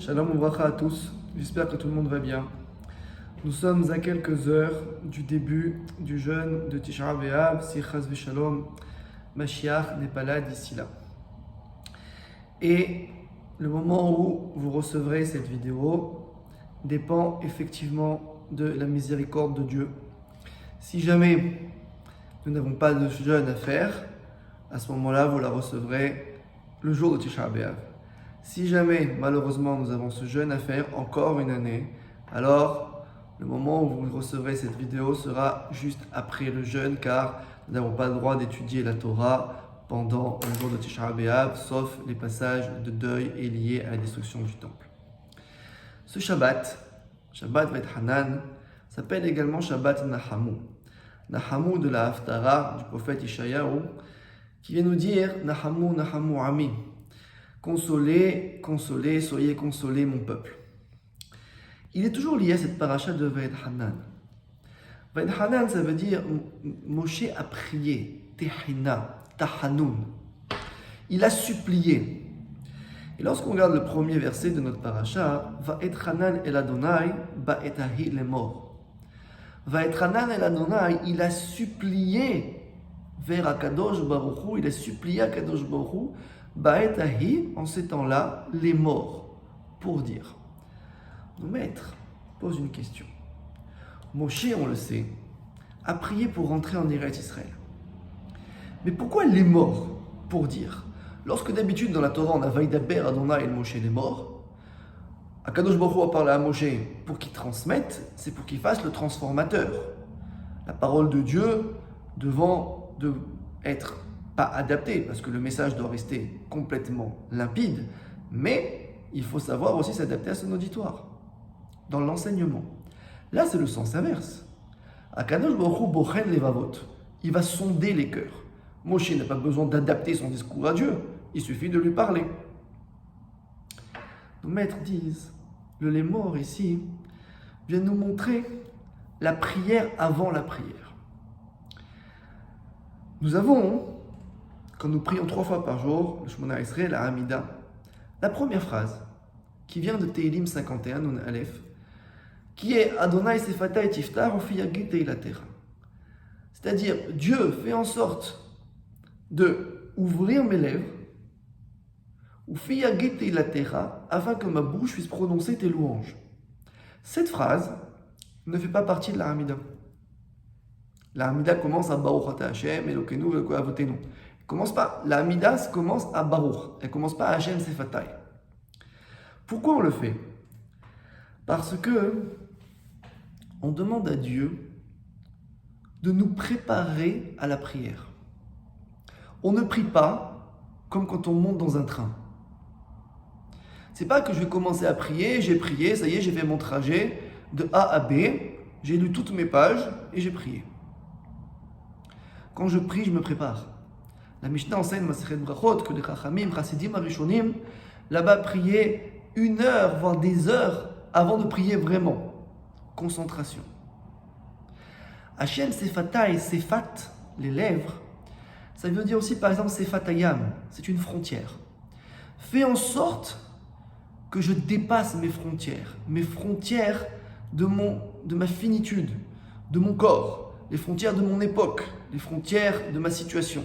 Shalom Ouvracha à tous, j'espère que tout le monde va bien. Nous sommes à quelques heures du début du jeûne de Tisha B'Av, si Chas v'Shalom, Mashiach n'est pas là d'ici là. Et le moment où vous recevrez cette vidéo dépend effectivement de la miséricorde de Dieu. Si jamais nous n'avons pas de jeûne à faire, à ce moment-là, vous la recevrez le jour de Tisha B'Av. Si jamais, malheureusement, nous avons ce jeûne à faire encore une année, alors le moment où vous recevrez cette vidéo sera juste après le jeûne, car nous n'avons pas le droit d'étudier la Torah pendant le jour de Tisha B'Av, sauf les passages de deuil et liés à la destruction du temple. Ce Shabbat Veit Hanan, s'appelle également Shabbat Nahamu. Nahamu de la Haftara du prophète Ishayahu, qui vient nous dire Nahamu, Nahamu Ami. Consolez, consolez, soyez consolés mon peuple. Il est toujours lié à cette paracha de Veit Hanan. Veit Hanan, ça veut dire Moshe a prié, Tehina, Tahanun. Il a supplié. Et lorsqu'on regarde le premier verset de notre paracha, Veit Hanan el Adonai, Ba'etahi lemor. Veit Hanan el Adonai, il a supplié vers Akadosh Baruch Hu, il a supplié à Akadosh Baruch Hu, Ba'etahi, en ces temps-là, les morts, pour dire. Nos maîtres posent une question. Moshe, on le sait, a prié pour rentrer en Eretz Israël. Mais pourquoi les morts, pour dire? Lorsque d'habitude dans la Torah on a Vaidaber Adonai et Moshe les morts, Akadosh Baruch Hu a parlé à Moshe pour qu'il transmette, c'est pour qu'il fasse le transformateur. La parole de Dieu devant être pas adapté, parce que le message doit rester complètement limpide, mais il faut savoir aussi s'adapter à son auditoire, dans l'enseignement. Là, c'est le sens inverse. Akadosh Baruch Hu bochen levavot, il va sonder les cœurs. Moshe n'a pas besoin d'adapter son discours à Dieu, il suffit de lui parler. Nos maîtres disent, le lémor ici vient nous montrer la prière avant la prière. Nous avons, quand nous prions 3 fois par jour, le Shemona Esrei, la Hamida, la première phrase, qui vient de Tehilim 51, Nun Aleph, qui est Adonai Sefatai Tiftar Ufi Yagid Teilatera. C'est-à-dire, Dieu fait en sorte de ouvrir mes lèvres, Ufi Yagid Teilatera, afin que ma bouche puisse prononcer tes louanges. Cette phrase ne fait pas partie de la Hamida. La Hamida commence à Baruch Ata Hashem, Elokeinu Velko Avotenu. Commence pas, la Hamida commence à Baruch, elle commence pas à Hashem Sefatai. Pourquoi on le fait? Parce que on demande à Dieu de nous préparer à la prière. On ne prie pas comme quand on monte dans un train. C'est pas que je vais commencer à prier, j'ai prié, ça y est, j'ai fait mon trajet de A à B, j'ai lu toutes mes pages et j'ai prié. Quand je prie, je me prépare. La Mishnah enseigne Masechet Brachot que les Chachamim, Chassidim, Arishonim, là-bas priaient 1 heure, voire des heures avant de prier vraiment. Concentration. Hashem Sefatai, Sefat, les lèvres, ça veut dire aussi par exemple Sefatayam, c'est une frontière. Fais en sorte que je dépasse mes frontières de ma finitude, de mon corps, les frontières de mon époque, les frontières de ma situation.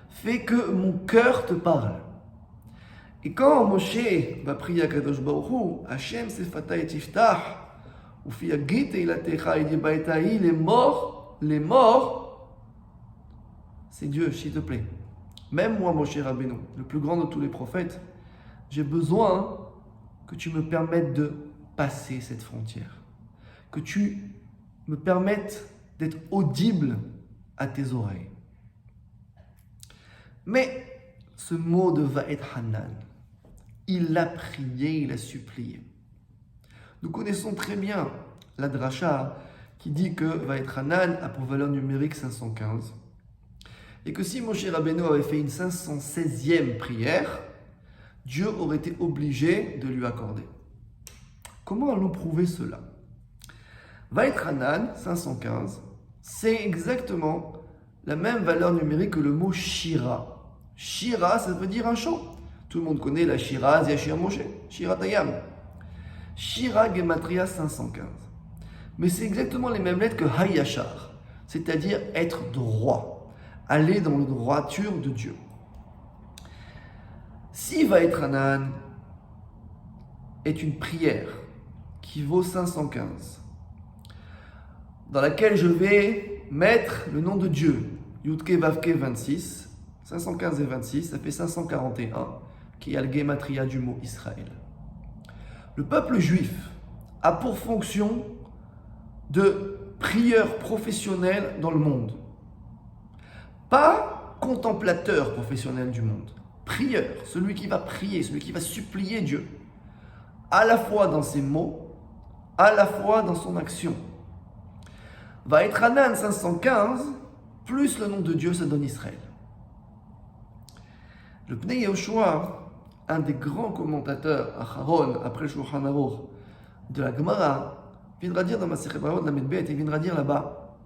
Fais que mon cœur te parle. Et quand Moshe va prier à Kadosh Baruch Hu, Hashem Sefatai Tiftach, Ufi Yagid Teilatecha, il dit Ba'etahi, les morts, c'est Dieu, s'il te plaît. Même moi, Moshe Rabbeinu, le plus grand de tous les prophètes, j'ai besoin que tu me permettes de passer cette frontière. Que tu me permettes d'être audible à tes oreilles. Mais ce mot de Veit Hanan, il a prié, il a supplié. Nous connaissons très bien la dracha qui dit que Veit Hanan a pour valeur numérique 515 et que si Moshe Rabbeinu avait fait une 516e prière, Dieu aurait été obligé de lui accorder. Comment allons prouver cela? Veit Hanan 515, c'est exactement la même valeur numérique que le mot Shira. Shira, ça veut dire un chant. Tout le monde connaît la Shira, Yashir Moshe, Shiratayam. Shira Gematria 515. Mais c'est exactement les mêmes lettres que Hayashar, c'est-à-dire être droit, aller dans la droiture de Dieu. Si Vaetranan est une prière qui vaut 515, dans laquelle je vais mettre le nom de Dieu, Yudke Vavke 26, 515 et 26, ça fait 541, qui est le Gematria du mot Israël. Le peuple juif a pour fonction de prieur professionnel dans le monde. Pas contemplateur professionnel du monde. Prieur, celui qui va prier, celui qui va supplier Dieu. À la fois dans ses mots, à la fois dans son action. Vaetranan 515, plus le nom de Dieu, ça donne Israël. Le Pnei Yehoshua, un des grands commentateurs, Acharon, après le Shulchan Aruch, de la Gemara, viendra dire dans ma Masechet Bravot, la Medbet, il viendra dire là-bas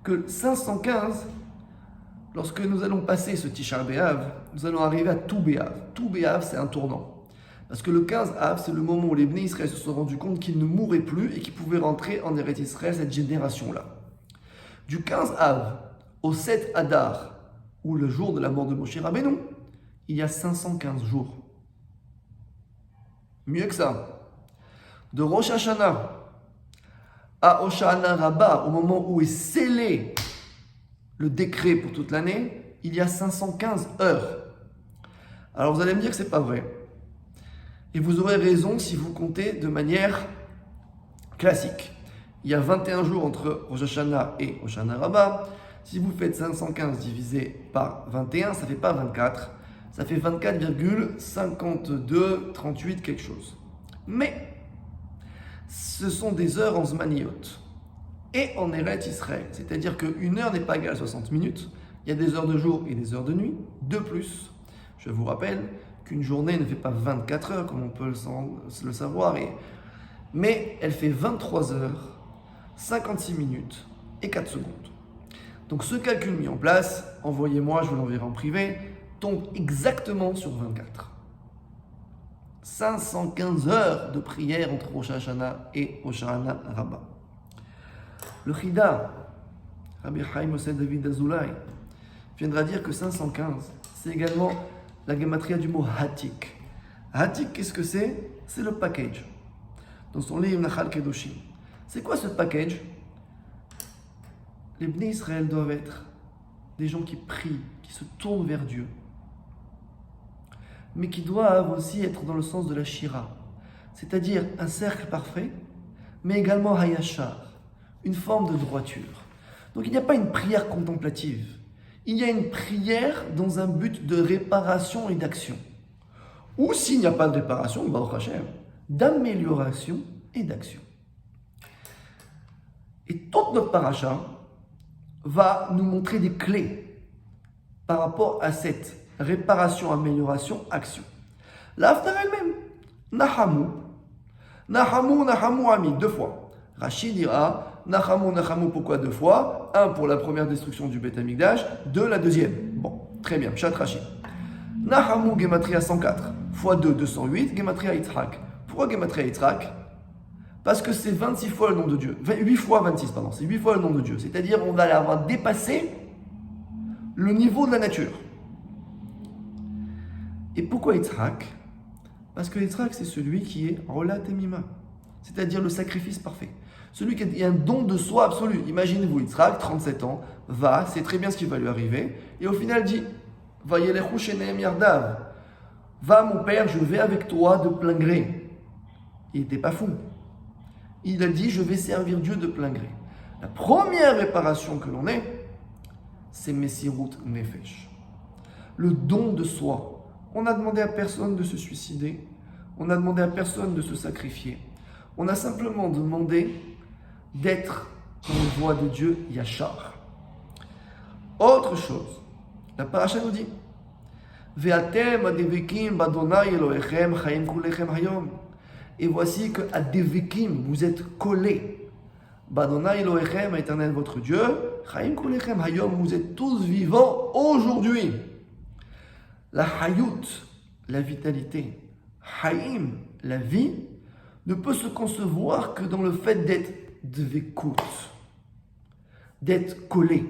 que 515, lorsque nous allons passer ce Tisha B'Av, nous allons arriver à Tou B'Av. Tou B'Av, c'est un tournant. Parce que le 15 Av, c'est le moment où les Bnei Israël se sont rendus compte qu'ils ne mourraient plus et qu'ils pouvaient rentrer en Eretz Israël, cette génération-là. Du 15 Av au 7 Adar, ou le jour de la mort de Moshe Rabbeinu, il y a 515 jours. Mieux que ça. De Rosh Hashanah à Hoshana Rabbah, au moment où est scellé le décret pour toute l'année, il y a 515 heures. Alors vous allez me dire que ce n'est pas vrai. Et vous aurez raison si vous comptez de manière classique. Il y a 21 jours entre Rosh Hashanah et Hoshana Rabbah. Si vous faites 515 divisé par 21, ça ne fait pas 24. Ça fait 24,5238 quelque chose. Mais ce sont des heures en Zmaniot et en Eretz Israël. C'est-à-dire qu'une heure n'est pas égale à 60 minutes. Il y a des heures de jour et des heures de nuit. De plus, je vous rappelle qu'une journée ne fait pas 24 heures, comme on peut le savoir, mais elle fait 23 heures, 56 minutes et 4 secondes. Donc ce calcul mis en place, envoyez-moi, je vous l'enverrai en privé, tombe exactement sur 24. 515 heures de prière entre Rosh Hashanah et Hoshana Rabbah. Le Chida, Rabbi Chaim Oseh David Azoulay, viendra dire que 515, c'est également la gematria du mot Hatik. Hatik, qu'est-ce que c'est? C'est le package. Dans son livre Nachal Kedoshim. C'est quoi ce package? Les Bnei Israël doivent être des gens qui prient, qui se tournent vers Dieu, mais qui doivent aussi être dans le sens de la Shira, c'est-à-dire un cercle parfait, mais également Hayashar, une forme de droiture. Donc il n'y a pas une prière contemplative, il y a une prière dans un but de réparation et d'action. Ou s'il n'y a pas de réparation, Baruch Hashem, d'amélioration et d'action. Et toute notre paracha va nous montrer des clés par rapport à cette réparation, amélioration, action. La Haftarah elle-même, Nahamu, Nahamu, Nahamu Ami, 2 fois. Rashi dira, Nahamu, Nahamu, pourquoi 2 fois? 1 pour la première destruction du Beth Amikdash, 2 la deuxième. Bon, très bien, Pshat Rashi. Nahamu, Gematria 104, fois 2, 208, Gematria Yitzhak. Pourquoi Gematria Yitzhak? Parce que c'est 26 fois le nom de Dieu. 8 fois 26, pardon, c'est 8 fois le nom de Dieu. C'est-à-dire, on va avoir dépassé le niveau de la nature. Et pourquoi Yitzhak? Parce que Yitzhak, c'est celui qui est Rola Temima, c'est-à-dire le sacrifice parfait. Celui qui a un don de soi absolu. Imaginez-vous, Yitzhak, 37 ans, va, sait très bien ce qui va lui arriver, et au final dit, Vayelechu shenehem yardav, va mon père, je vais avec toi de plein gré. Il n'était pas fou. Il a dit, je vais servir Dieu de plein gré. La première réparation que l'on ait, c'est Messirut Nefesh, le don de soi. On n'a demandé à personne de se suicider, on n'a demandé à personne de se sacrifier. On a simplement demandé d'être dans la voie de Dieu, Yachar. Autre chose, la paracha nous dit, Ve'atem adevekim badonai Elohechem chaim kulechem hayom. Et voici que adevekim, vous êtes collés. Badonai Elohechem, éternel votre Dieu, chaim kulechem hayom, vous êtes tous vivants aujourd'hui. La hayut, la vitalité, haïm, la vie, ne peut se concevoir que dans le fait d'être dvekout, d'être collé.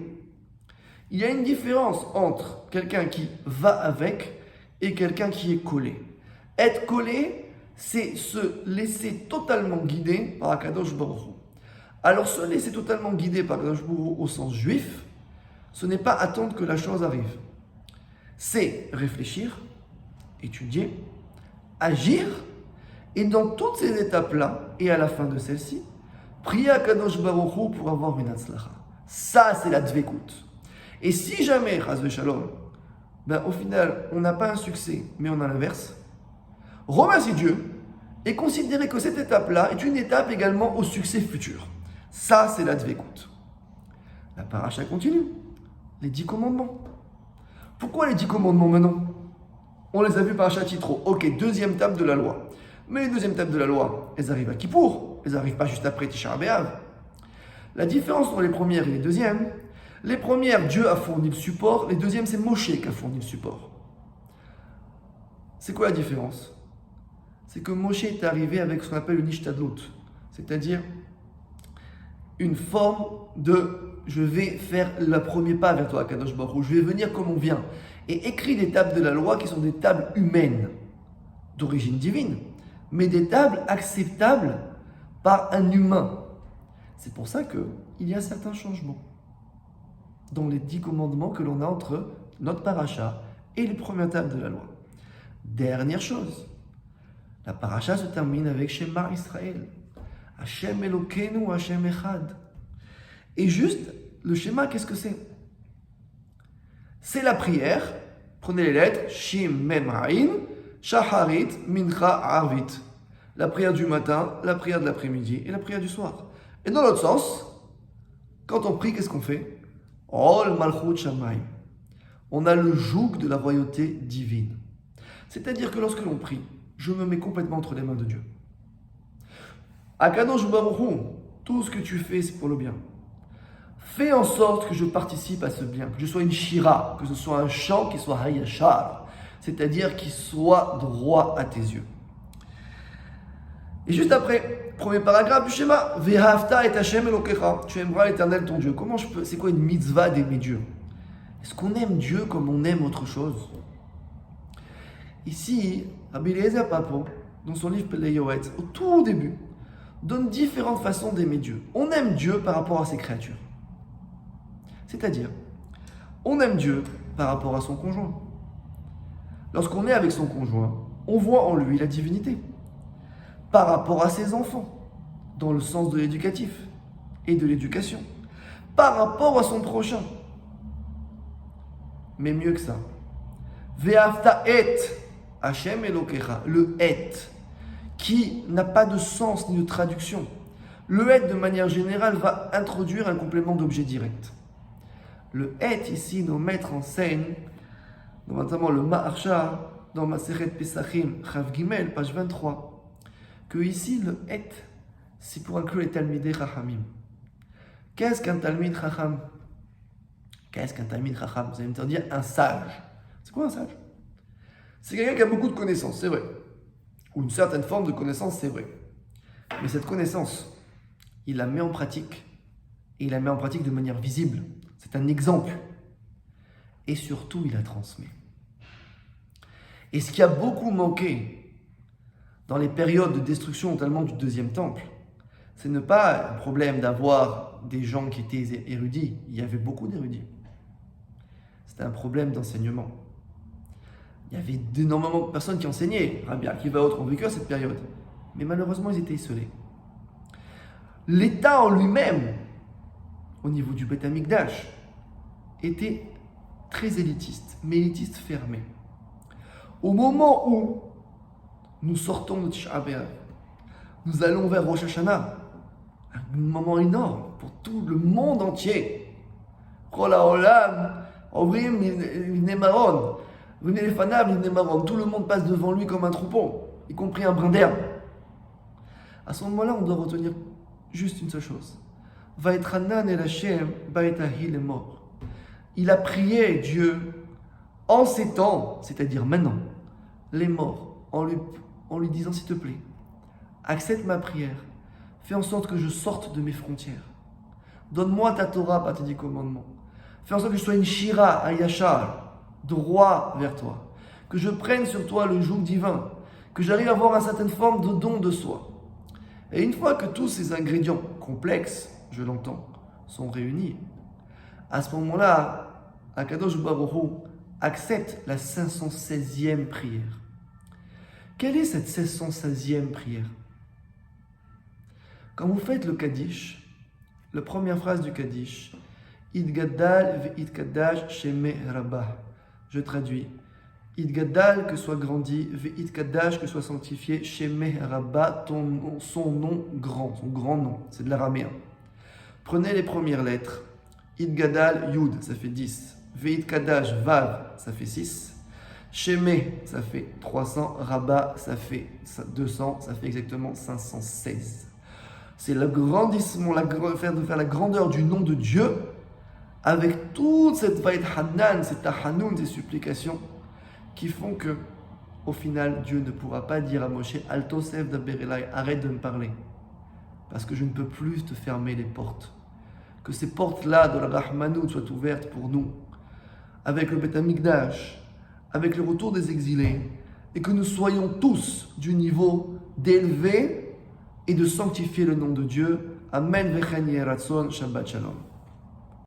Il y a une différence entre quelqu'un qui va avec et quelqu'un qui est collé. Être collé, c'est se laisser totalement guider par Akadosh Baruch Hu. Alors se laisser totalement guider par Akadosh Baruch Hu au sens juif, ce n'est pas attendre que la chose arrive. C'est réfléchir, étudier, agir, et dans toutes ces étapes-là, et à la fin de celle-ci, prier à Kadosh Baruch Hu pour avoir une Hatzlacha. Ça, c'est la Dvekout. Et si jamais, Chas v'Shalom, au final, on n'a pas un succès, mais on a l'inverse, remercie Dieu et considérer que cette étape-là est une étape également au succès futur. Ça, c'est la Dvekout. La paracha continue. Les 10 commandements. Pourquoi les 10 commandements maintenant? On les a vus par Titro. Ok, deuxième table de la loi. Mais les deuxièmes tables de la loi, elles arrivent à Kippour. Elles n'arrivent pas juste après Tisha B'Av. La différence entre les premières et les deuxièmes, les premières, Dieu a fourni le support. Les deuxièmes, c'est Moshe qui a fourni le support. C'est quoi la différence? C'est que Moshe est arrivé avec ce qu'on appelle une ishtadlut, c'est-à-dire une forme de je vais faire le premier pas vers toi, Kadosh Baruch Hu, je vais venir comme on vient. Et écrit des tables de la loi qui sont des tables humaines, d'origine divine, mais des tables acceptables par un humain. C'est pour ça qu'il y a certains changements dans les 10 commandements que l'on a entre notre paracha et les premières tables de la loi. Dernière chose, la paracha se termine avec Shema Israël. Hashem Elokeinu, Hashem Echad. Et juste, le schéma, qu'est-ce que c'est? C'est la prière. Prenez les lettres. Shim, Mem, Ain, Shacharit, Mincha, Arvit. La prière du matin, la prière de l'après-midi et la prière du soir. Et dans l'autre sens, quand on prie, qu'est-ce qu'on fait? Ol Malchut Shamayim. On a le joug de la royauté divine. C'est-à-dire que lorsque l'on prie, je me mets complètement entre les mains de Dieu. Akadosh Baruch Hu, tout ce que tu fais, c'est pour le bien. Fais en sorte que je participe à ce bien, que je sois une shira, que ce soit un chant qui soit hayashar, c'est-à-dire qui soit droit à tes yeux. Et juste après, premier paragraphe du schéma, Vehavta et Hashem Elokecha, tu aimeras l'Éternel ton Dieu. Comment je peux, c'est quoi une mitzvah d'aimer Dieu? Est-ce qu'on aime Dieu comme on aime autre chose? Ici, Rabbi Eliezer Papo, dans son livre Pelei Yoetz, au tout début, donne différentes façons d'aimer Dieu. On aime Dieu par rapport à ses créatures. C'est-à-dire, on aime Dieu par rapport à son conjoint. Lorsqu'on est avec son conjoint, on voit en lui la divinité. Par rapport à ses enfants, dans le sens de l'éducatif et de l'éducation. Par rapport à son prochain. Mais mieux que ça. Ve'afta et Hashem Elokecha, le et, qui n'a pas de sens ni de traduction. Le et, de manière générale, va introduire un complément d'objet direct. Le et, ici, nous mettre en scène, notamment le Ma'arsha, dans Masechet Pesachim, Chav Gimel, page 23, que ici, le et, c'est pour inclure les Talmidei Chachamim. Qu'est-ce qu'un Talmid Chacham? Qu'est-ce qu'un Talmid Chacham? Vous allez me dire un sage. C'est quoi un sage? C'est quelqu'un qui a beaucoup de connaissances, c'est vrai. Ou une certaine forme de connaissance, c'est vrai. Mais cette connaissance, il la met en pratique. Et il la met en pratique de manière visible. C'est un exemple. Et surtout, il la transmet. Et ce qui a beaucoup manqué dans les périodes de destruction, notamment du deuxième temple, c'est ne pas un problème d'avoir des gens qui étaient érudits. Il y avait beaucoup d'érudits. C'était un problème d'enseignement. Il y avait énormément de personnes qui enseignaient. Rabbi Akiva et autres ont vécu à cette période. Mais malheureusement, ils étaient isolés. L'État en lui-même, au niveau du Beth Amikdash, était très élitiste, mais élitiste fermé. Au moment où nous sortons de Tisha B'Av, nous allons vers Rosh Hashanah, un moment énorme pour tout le monde entier. Kol ha'olam, omrim l'nemaron, venez les fanav l'nemaron, tout le monde passe devant lui comme un troupeau, y compris un brin d'herbe. À ce moment-là, on doit retenir juste une seule chose. Vaetranan el Hashem baetahi les morts. Il a prié Dieu en ces temps, c'est-à-dire maintenant, les morts, en lui disant s'il te plaît, accepte ma prière. Fais en sorte que je sorte de mes frontières. Donne-moi ta Torah par tes 10 commandements. Fais en sorte que je sois une Shira, un Yachar, droit vers toi. Que je prenne sur toi le joug divin. Que j'arrive à avoir une certaine forme de don de soi. Et une fois que tous ces ingrédients complexes, je l'entends, sont réunis, à ce moment-là, Akadosh Baruch Hu accepte la 516e prière. Quelle est cette 516e prière? Quand vous faites le Kaddish, la première phrase du Kaddish, Idgaddal ve'itgaddash sheme Rabbah. Je traduis. Idgaddal, que soit grandi, ve'itgaddash, que soit sanctifié, sheme Rabbah, son nom grand, son grand nom. C'est de l'araméen. Prenez les premières lettres. Idgaddal, Yud, ça fait 10. Ve'itgaddash, Vav, ça fait 6. Sheme, ça fait 300. Rabbah, ça fait 200. Ça fait exactement 516. C'est le grandissement, faire la grandeur du nom de Dieu avec toute cette vaïd hanan, cette tahanoun, ces supplications qui font que, au final, Dieu ne pourra pas dire à Moshe, Altosef d'Aberelai, arrête de me parler, parce que je ne peux plus te fermer les portes. Que ces portes-là de la Rahmanout soient ouvertes pour nous, avec le Beth Amikdash, avec le retour des exilés, et que nous soyons tous du niveau d'élever et de sanctifier le nom de Dieu. Amen. Vechen Yeratzon. Shabbat Shalom.